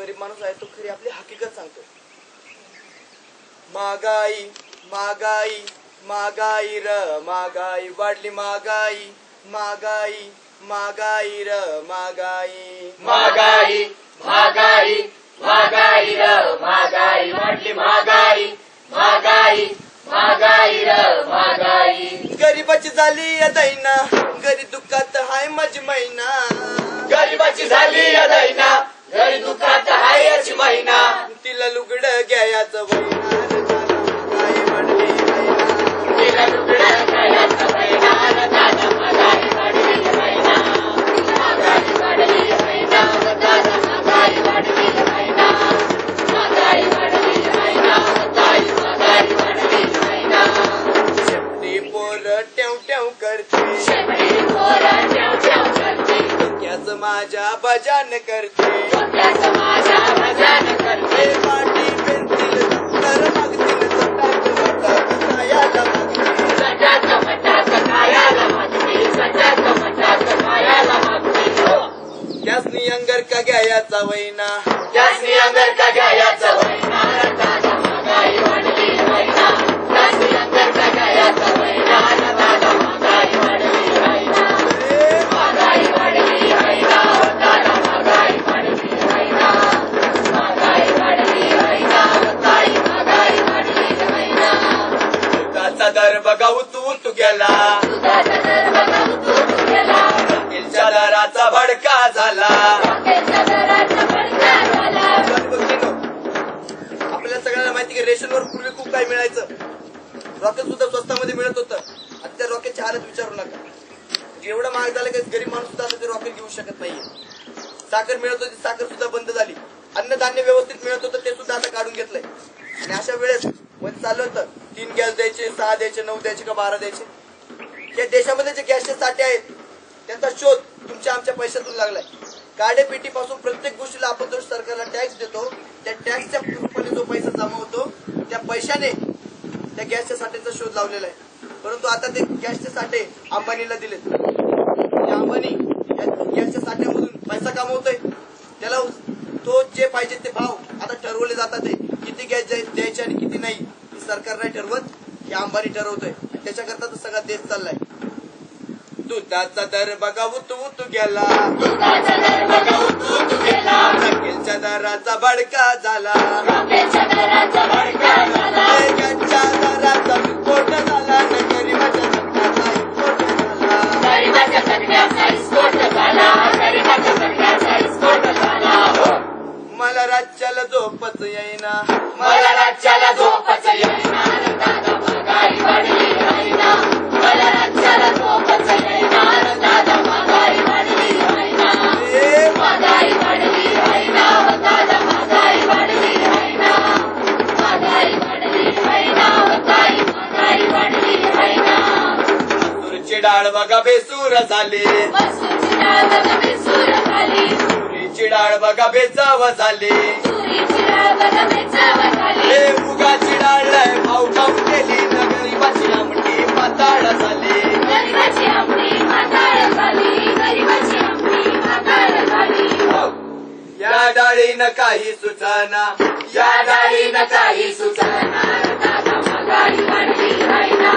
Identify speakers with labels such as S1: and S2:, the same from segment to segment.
S1: गरीब माणूस आहे तो खरी आपली हकीकत सांगतो. महागाई महागाई महागाई र महागाई वाढली महागाई महागाई महागाई र महागाई
S2: महागाई महागाई महागाई र महागाई वाढली महागाई महागाई महागाई र महागाई.
S1: गरीबाची झाली या दैना गरी दुःखात हाय माझी मैना.
S2: गरीबाची झाली या दैना घरी दुःखात हाय याची महिना.
S1: तिला लुगड घ्यायचं वैना महागाई वाढली
S2: तिला लुगडं घ्यायचं महिना दादा महागाई वाढली महिना. महागाई वाढली महिना दादा महागाई वाढली महिना. महागाई वाढली महिना ताई महागाई वाढली महिना.
S1: शेपटी पोर ट्याव ट्याव करते
S2: शेपटी पोरं ठेव ठेव करते.
S1: डोक्याचं माझ्या बजान करते.
S2: डोक्याचं माझ्या भजन करते.
S1: पाठी पेन्सिल तर मागतील चटाक वटाक खायला मागते.
S2: सटाक मटाक खायला मागते. सटाक मटाक खायला मागते.
S1: त्यासनी अंगर का घ्यायचा वैना.
S2: त्यासनी अंगर का घ्यायचं वैना दादा महागाई वाढली महिना. त्यासनी अंगर का घ्यायचं वैना दादा महागाई वाढली महिना. महागाई वाढली महिना दादा महागाई वाढली महिना. महागाई वाढली महिना ताई महागाई वाढली महिना.
S1: दुधाचा दर बघा उतू गेला.
S2: दुधाचा दर बघा उतू गेला.
S1: तेलच्या दराचा भडका झाला.
S2: रॉकेलच्या दराचा भडका झाला.
S1: आपल्याला सगळ्यांना माहिती की रेशनवर पूर्वी खूप काही मिळायचं. रॉकेल सुद्धा स्वस्तामध्ये मिळत होतं. आता त्या रॉकेलची हालत विचारू नका. एवढं महाग झालं की गरीब माणूस सुद्धा आता ते रॉकेल घेऊ शकत नाहीये. साखर मिळत होती साखर सुद्धा बंद झाली. अन्नधान्य व्यवस्थित मिळत होतं ते सुद्धा आता काढून घेतलंय. आणि अशा वेळेस मध्ये चाललं होतं 3 गॅस द्यायचे 6 द्यायचे 9 द्यायचे का 12 द्यायचे. या देशामध्ये जे गॅसचे साठे आहेत त्यांचा शोध तुमच्या आमच्या पैशातून लागलाय. काडेपेटीपासून प्रत्येक गोष्टीला आपण जो सरकारला टॅक्स देतो त्या टॅक्सच्या रूपाने जो पैसा जमा होतो त्या पैशाने त्या गॅसच्या साठ्याचा शोध लावलेला आहे. परंतु आता ते गॅसचे साठे अंबानीला दिलेत. अंबानी या गॅसच्या साठ्यामधून पैसा कमवतोय. त्याला तो जे पाहिजे ते भाव आता ठरवले जातात. किती गॅस द्यायचे आणि किती नाही हे सरकार नाही ठरवत. हे अंबानी ठरवतोय. त्याच्याकरता तर सगळा देश चाललाय. दुधाचा दर बघा उतू गेला.
S2: दुधाचा दर बघा उतू गेला.
S1: रॉकेलच्या दराचा भडका झाला.
S2: रॉकेलच्या दराचा भडका झाला.
S1: गॅसच्या दराचा विस्फोट झाला. गरीबाच्या जगण्याचा विस्फोट झाला.
S2: गरिबाच्या जगण्याचा विस्फोट झाला. गरिबाच्या जगण्याचा विस्फोट झाला.
S1: मला राज्याला झोपच येईना.
S2: मला राज्याला झोपच येईना दादा महागाई वाढली महिना. मला राज्याला झोपच येईना दादा महागाई वाढली महिना. महागाई वाढली महिना दादा महागाई वाढली महिना. महागाई वाढली महिना ताई महागाई वाढली महिना.
S1: मसूरची डाळ बघा बेसूर झाली.
S2: मसूरची डाळ बघा बेसूर झाली.
S1: तुरीची डाळ बघा बेचाव झाली.
S2: तुरीची डाळ बघा बेचाव झाली.
S1: मुगाची डाळ लय भाव खाऊन गेली. गरीबाची आमटी पाताळ झाली.
S2: गरिबाची आमटी म्हाताळ झाली. गरिबाची आमटी म्हाताळ झाली.
S1: या डाळीनं काही सुचाना.
S2: या डाळीनं काही सुचना दादा महागाई वाढली महिना.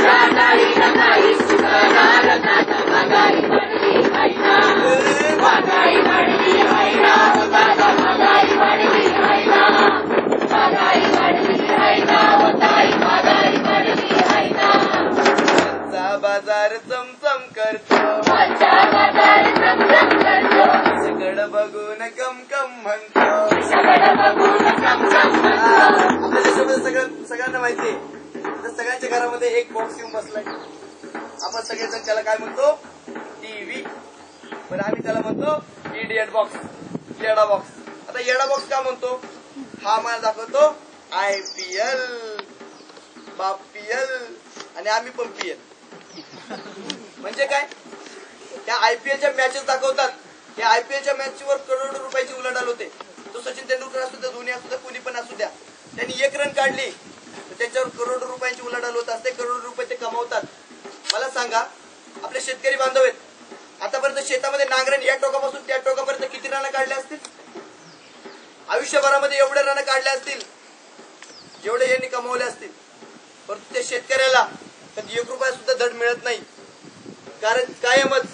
S2: या डाळीनं काही सुचना दादा महागाई वाढली महिना. महागाई वाढली महिना दादा महागाई वाढली महिना. महागाई वाढली महिना ताई महागाई वाढली महिना.
S1: चा बाजार चमचम करतो.
S2: माझ्या बाजार चमचम करतो.
S1: सगळं बघून कम कम म्हणतो.
S2: सगळं बघून चमचम म्हणतो.
S1: आपल्या देशामध्ये सगळ्यांना माहितीये तर सगळ्यांच्या घरामध्ये एक बॉक्स येऊन बसलाय. आपण सगळेजण त्याला काय म्हणतो टीव्ही. पण आम्ही त्याला म्हणतो इडियट बॉक्स येडा बॉक्स. आता येडा बॉक्स का म्हणतो. हा मला दाखवतो IPL बापीएल आणि आम्ही पण PL. म्हणजे काय त्या IPLच्या मॅचेस दाखवतात. त्या IPLच्या मॅचवर करोडो रुपयाची उलाढाल होते. तो सचिन तेंडुलकर असू द्या धोनी असू द्या कोणी पण असू द्या त्यांनी 1 रन काढली तर त्याच्यावर करोडो रुपयाची उलाढाल होत असते. करोडो रुपये ते कमावतात. मला सांगा आपले शेतकरी बांधव आहेत आतापर्यंत शेतामध्ये नांगरण या टोकापासून त्या टोकापर्यंत किती रानं काढले असतील. आयुष्यभरामध्ये एवढे रण काढले असतील जेवढे यांनी कमवले असतील, परंतु त्या शेतकऱ्याला कधी 1 रुपया सुद्धा धड मिळत नाही. कारण कायमच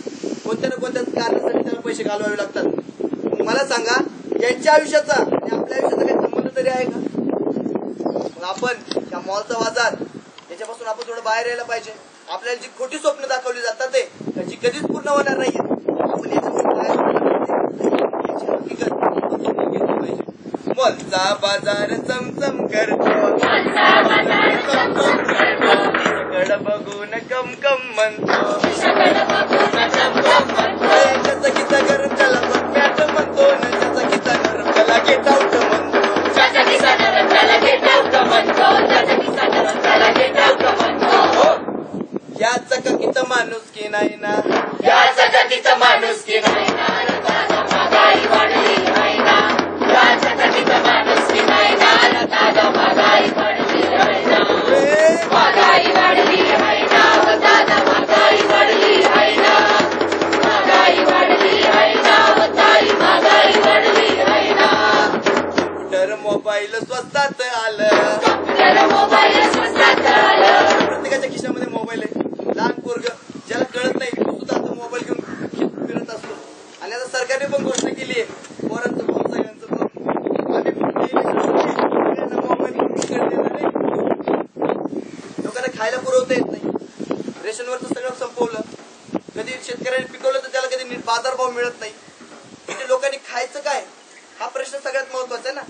S1: कोणत्या ना कोणत्या कारणासाठी त्याला पैसे घालवावे लागतात. मला सांगा, यांच्या आयुष्याचा आणि आपल्या आयुष्याचा काही संबंध तरी आहे का? मग आपण त्या मॉलचा बाजार याच्यापासून आपण थोडं बाहेर यायला पाहिजे. आपल्याला जी खोटी स्वप्न दाखवली जातात ते जी कधीच पूर्ण होणार नाहीये, आपण याच्यातून काय याची हकीकत घेतली पाहिजे. मॉलचा बाजार चमचम करतो, कड बघून कमकम म्हणतो, ज्याचा गीता गरम त्याला पॅट म्हणतो, ज्याचा गीता गरम त्याला गेट आउट म्हणतो. या चकाकीत माणूस की नाही ना,
S2: या जगतीत माणूस की नाही ना, दादा महागाई वाढली आहे ना, या जगतीत माणूस की नाही ना, दादा महागाई वाढली आहे ना, महागाई वाढली आहे ना, दादा महागाई वाढली आहे ना, महागाई वाढली आहे ना, ताई महागाई वाढली आहे ना.
S1: कम्प्युटर मोबाईल स्वस्तात आलं,
S2: कम्प्युटर मोबाईल स्वस्तात आलं,
S1: प्रत्येकाच्या खिशामध्ये मोबाईल आहे. लहान पोरग ज्याला कळत नाही तो सुद्धा आता मोबाईल घेऊन फिरत असतो. आणि आता सरकारने पण घोषणा केली आहे, पोरांचं फोन सगळ्यांचं फोन आम्ही मोबाईल लोकांना खायला पुरवता येत नाही, रेशनवरचं सगळं संपवलं. कधी शेतकऱ्यांनी पिकवलं तर त्याला कधी नीट बाजारभाव मिळत नाही. म्हणजे लोकांनी खायचं काय हा प्रश्न सगळ्यात महत्वाचा आहे ना.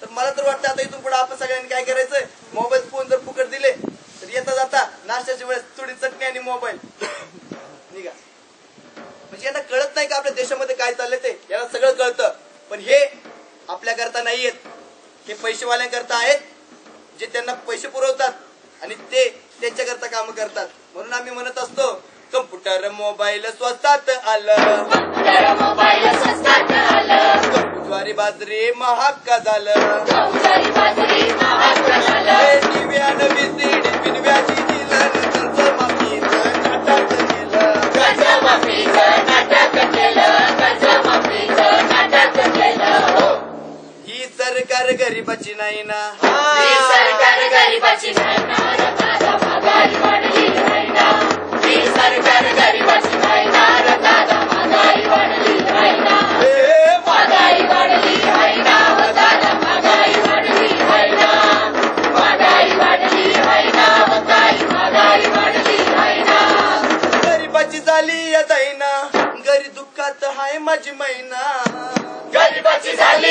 S1: तर मला तर वाटतं आता इथून पुढे आपण सगळ्यांनी काय करायचंय, मोबाईल फोन जर फुकट दिले तर येता जाता नाश्त्याच्या वेळेस थोडी चटणी आणि मोबाईल निघा. म्हणजे यांना कळत नाही का आपल्या देशामध्ये काय चाललंय ते, याला सगळं कळतं. पण हे आपल्या करता नाही आहेत, हे पैसेवाल्यांकरता आहेत, जे त्यांना पैसे पुरवतात आणि ते त्यांच्याकरता काम करतात. म्हणून आम्ही म्हणत असतो, कम्प्युटर मोबाईल स्वस्तात आलं,
S2: कम्प्युटर मोबाईल स्वस्तात आलं,
S1: ज्वारी बाजरी महाग का झालं,
S2: ज्वारी बाजरी महाग झालं,
S1: दिव्यान विजिडी बिनव्याजी दिलं, कर्जमाफीचं नाटक केलं,
S2: कर्जमाफीचं नाटक केलं, कर्जमाफीचं नाटक केलं.
S1: ही सरकार गरीबाची नाही ना,
S2: ही सरकार गरीबाची नाही ना, दादा महागाई वाढली आहे ना, ही सरकार गरीबाची नाही ना, दादा महागाई वाढली आहे ना, महागाई वाढली आहे ना, दादा महागाई वाढली आहे ना, महागाई वाढली आहे ना, ताई महागाई वाढली आहे ना.
S1: गरीबाची झाली या दैना, गरी दुःखात हाय माझी मैना,
S2: गरीबाची झाली